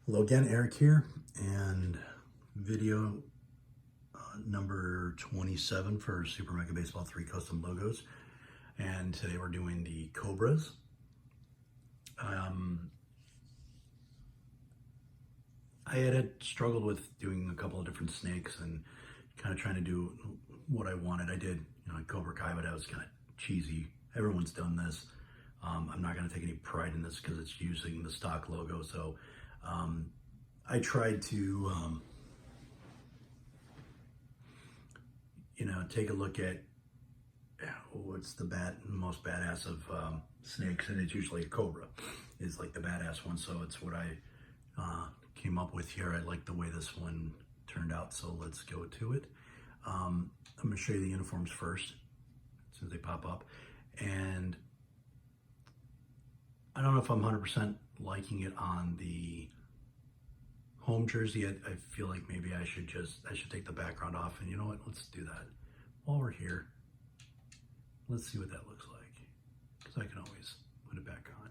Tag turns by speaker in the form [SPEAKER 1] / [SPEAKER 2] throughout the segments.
[SPEAKER 1] Hello again, Eric here, and video number 27 for Super Mega Baseball 3 custom logos. And today we're doing the Cobras. I had struggled with doing a couple of different snakes and kind of trying to do what I wanted. I did, Cobra Kai, but I was kind of cheesy. Everyone's done this. I'm not going to take any pride in this because it's using the stock logo. So I tried to, take a look at what's the most badass of snakes, and it's usually a cobra is like the badass one. So it's what I came up with here. I like the way this one turned out, so let's go to it. I'm going to show you the uniforms first as soon as they pop up, and I don't know if I'm 100% liking it on the home jersey. I feel like maybe I should take the background off, and you know what, let's do that while we're here. Let's see what that looks like, because I can always put it back on.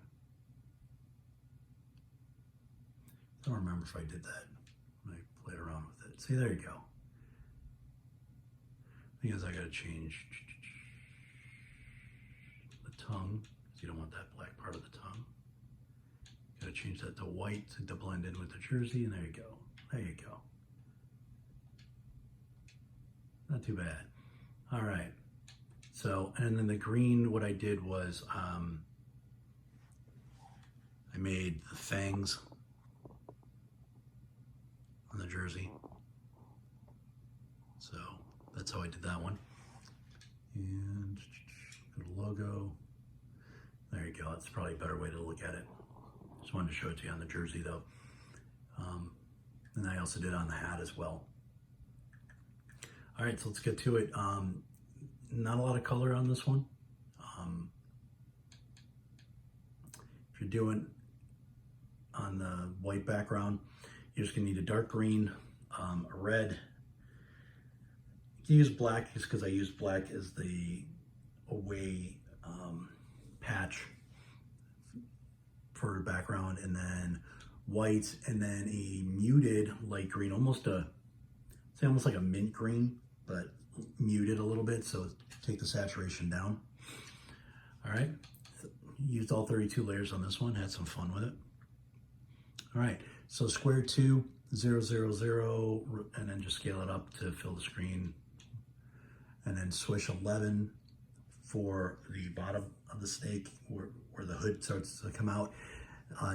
[SPEAKER 1] I don't remember if I did that when I played around with it. See, there you go. The thing is, I gotta change the tongue, because you don't want that black part of the tongue. Gotta change that to white to blend in with the jersey, and there you go. There you go. Not too bad. All right. So, and then the green, what I did was I made the fangs on the jersey. So that's how I did that one. And go to logo. There you go. That's probably a better way to look at it. Just wanted to show it to you on the jersey though. And I also did on the hat as well. All right, so let's get to it. Not a lot of color on this one. If you're doing on the white background, you're just gonna need a dark green, a red. You can use black just because I use black as the away patch for background, and then white, and then a muted light green, almost like a mint green, but muted a little bit, so take the saturation down. All right, used all 32 layers on this one, had some fun with it. All right, so square 2, 0, 0, 0, and then just scale it up to fill the screen, and then swish 11 for the bottom of the snake where the hood starts to come out.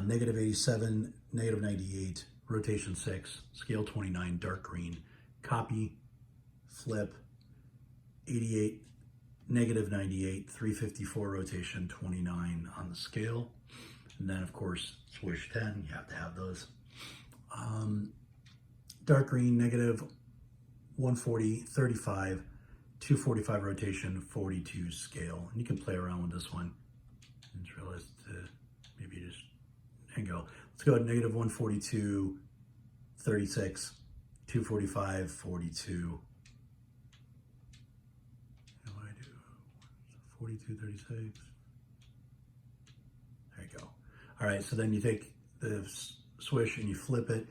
[SPEAKER 1] Negative 87, negative 98, rotation 6, scale 29, dark green, copy, flip, 88, negative 98, 354, rotation 29 on the scale. And then of course, swish 10, you have to have those. Dark green, negative 140, 35, 245 rotation, 42 scale. And you can play around with this one. I just realized maybe just, there you go. Let's go at negative 142, 36, 245, 42. 42, 36. There you go. All right, so then you take the swish and you flip it,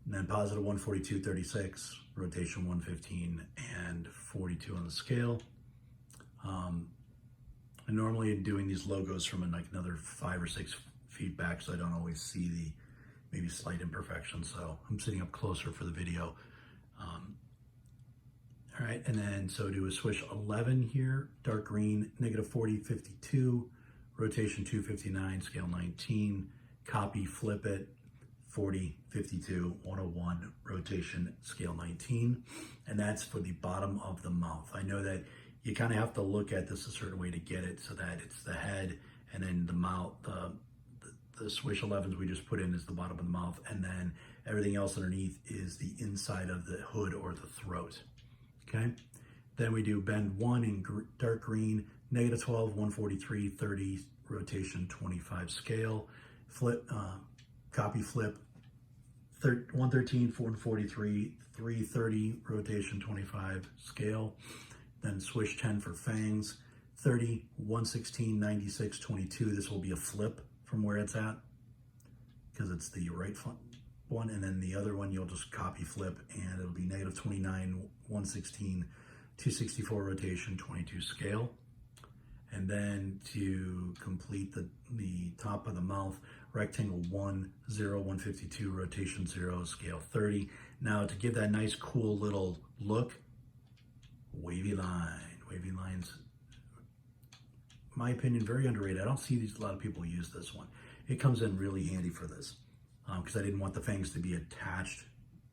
[SPEAKER 1] and then positive 142, 36, rotation 115, and 42 on the scale. And normally I'm doing these logos from like another 5 or 6 feet back, so I don't always see the maybe slight imperfections. So I'm sitting up closer for the video. All right, and then so do a swish 11 here, dark green, negative 40, 52, rotation 259, scale 19, copy, flip it, 40, 52, 101, rotation, scale 19. And that's for the bottom of the mouth. I know that you kind of have to look at this a certain way to get it so that it's the head, and then the mouth, the swish 11s we just put in is the bottom of the mouth, and then everything else underneath is the inside of the hood or the throat. Okay, then we do bend 1 in dark green, negative 12, 143, 30, rotation 25 scale, flip, copy, flip, 113, 443, 330, rotation 25 scale, then swish 10 for fangs, 30, 116, 96, 22. This will be a flip from where it's at, because it's the right one, and then the other one you'll just copy flip, and it'll be negative 29, 116, 264 rotation, 22 scale. And then to complete the top of the mouth, rectangle 1, 0, 152, rotation 0, scale 30. Now to give that nice cool little look, wavy line. Wavy lines, in my opinion, very underrated. I don't see a lot of people use this one. It comes in really handy for this because I didn't want the fangs to be attached,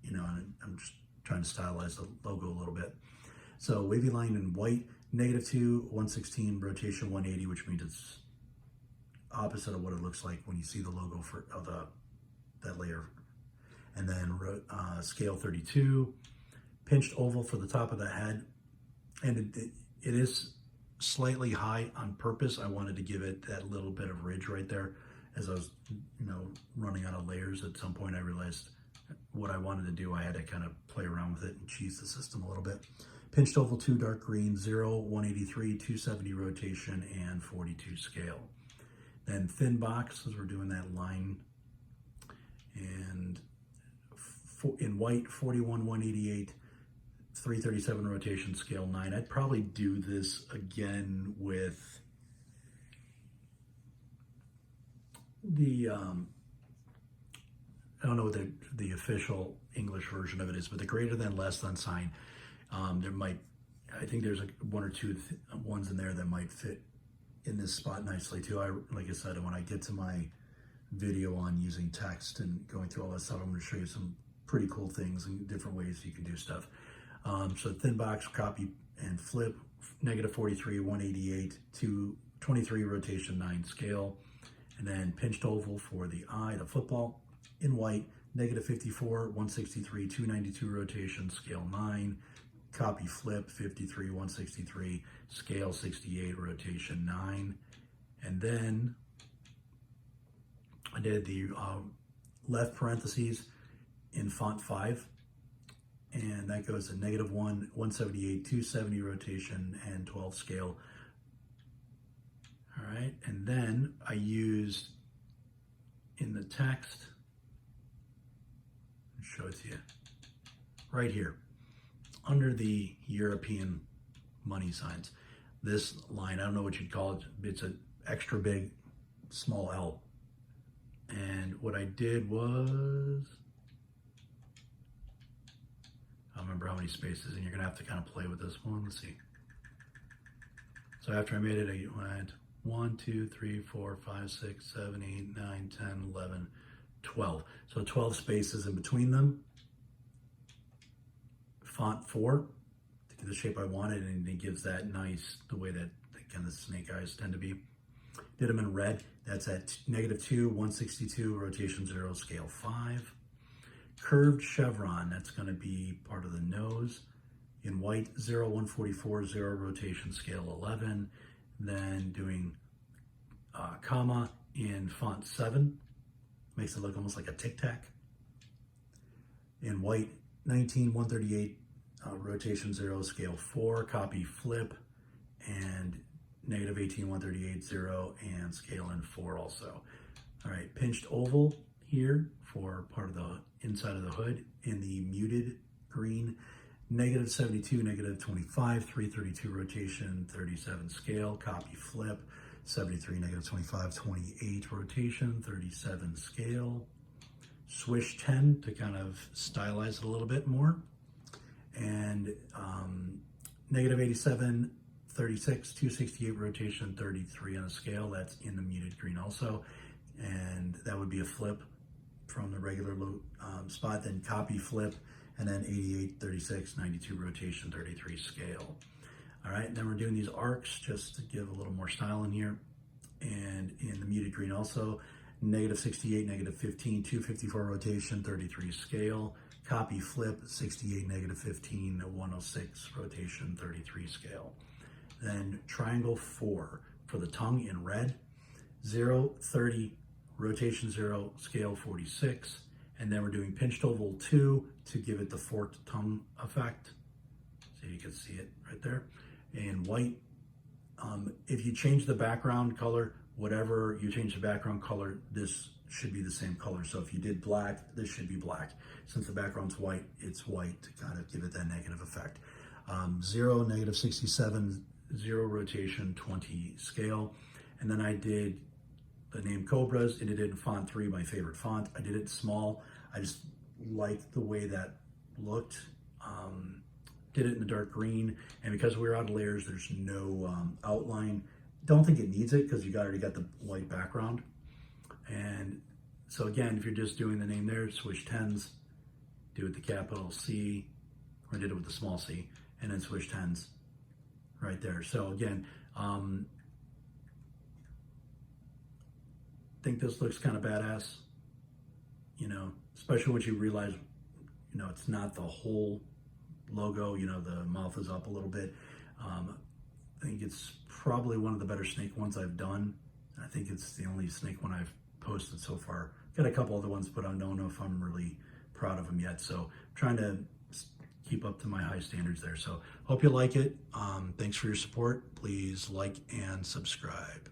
[SPEAKER 1] you know, and I'm just trying to stylize the logo a little bit. So wavy line in white, negative 2, 116, rotation 180, which means it's opposite of what it looks like when you see the logo of that layer. And then scale 32, pinched oval for the top of the head. And it is slightly high on purpose. I wanted to give it that little bit of ridge right there. As I was, you know, running out of layers, at some point I realized what I wanted to do. I had to kind of play around with it and cheese the system a little bit. Pinched oval 2, dark green, 0, 183, 270 rotation, and 42 scale. Then thin box, as we're doing that line, and in white, 41, 188, 337 rotation, scale 9. I'd probably do this again with the, I don't know what the official English version of it is, but the greater than, less than sign. I think there's one or two ones in there that might fit in this spot nicely too. Like I said, when I get to my video on using text and going through all that stuff, I'm going to show you some pretty cool things and different ways you can do stuff. So thin box, copy and flip, negative 43, 188, 223 rotation, 9 scale, and then pinched oval for the eye, the football, in white, negative 54, 163, 292 rotation, scale 9, copy flip, 53, 163, scale 68, rotation 9, and then I did the left parentheses in font 5, and that goes to negative 1, 178, 270 rotation, and 12 scale. All right, and then I used in the text, I'll show it to you, right here, under the European money signs. This line, I don't know what you'd call it, it's an extra big, small L. And what I did was, I don't remember how many spaces, and you're gonna have to kind of play with this one. Let's see. So after I made it, I went 1, 2, 3, 4, 5, 6, 7, 8, 9, 10, 11, 12. So 12 spaces in between them. Font 4 to get the shape I wanted, and it gives that nice, the way that kind of snake eyes tend to be. Did them in red. That's at negative 2, 162, rotation 0, scale 5. Curved chevron, that's going to be part of the nose. In white, 0, 144, 0, rotation, scale 11. Then doing comma in font 7. Makes it look almost like a tic-tac. In white, 19, 138, rotation 0, scale 4, copy flip, and negative 18, 138, 0, and scale in 4 also. All right, pinched oval here for part of the inside of the hood in the muted green, negative 72, negative 25, 332 rotation, 37 scale, copy flip, 73, negative 25, 28 rotation, 37 scale, swish 10 to kind of stylize it a little bit more, and negative 87, 36, 268 rotation, 33 on the scale. That's in the muted green also, and that would be a flip from the regular spot, then copy flip, and then 88, 36, 92 rotation, 33 scale. All right, then we're doing these arcs just to give a little more style in here, and in the muted green also, negative 68, negative 15, 254 rotation, 33 scale, copy flip, 68, negative 15, 106 rotation, 33 scale. Then triangle 4 for the tongue in red, 0, 30, rotation 0, scale 46, and then we're doing pinched oval 2 to give it the forked tongue effect. So you can see it right there. In white, if you change the background color, whatever you change the background color, this should be the same color. So if you did black, this should be black. Since the background's white, it's white to kind of give it that negative effect. 0, negative 67, 0 rotation, 20 scale. And then I did the name Cobras, and did it in font 3, my favorite font. I did it small. I just liked the way that looked. Did it in the dark green, and because we're out of layers, there's no outline. Don't think it needs it because you already got the white background. And so again, if you're just doing the name there, switch 10s, do it the capital C, or I did it with the small c, and then switch 10s right there. So again, I think this looks kind of badass, you know, especially once you realize, you know, it's not the whole logo, you know, the mouth is up a little bit. I think it's probably one of the better snake ones I've done. I think it's the only snake one I've posted so far. Got a couple other ones, but I don't know if I'm really proud of them yet. So I'm trying to keep up to my high standards there. So hope you like it. Thanks for your support. Please like and subscribe.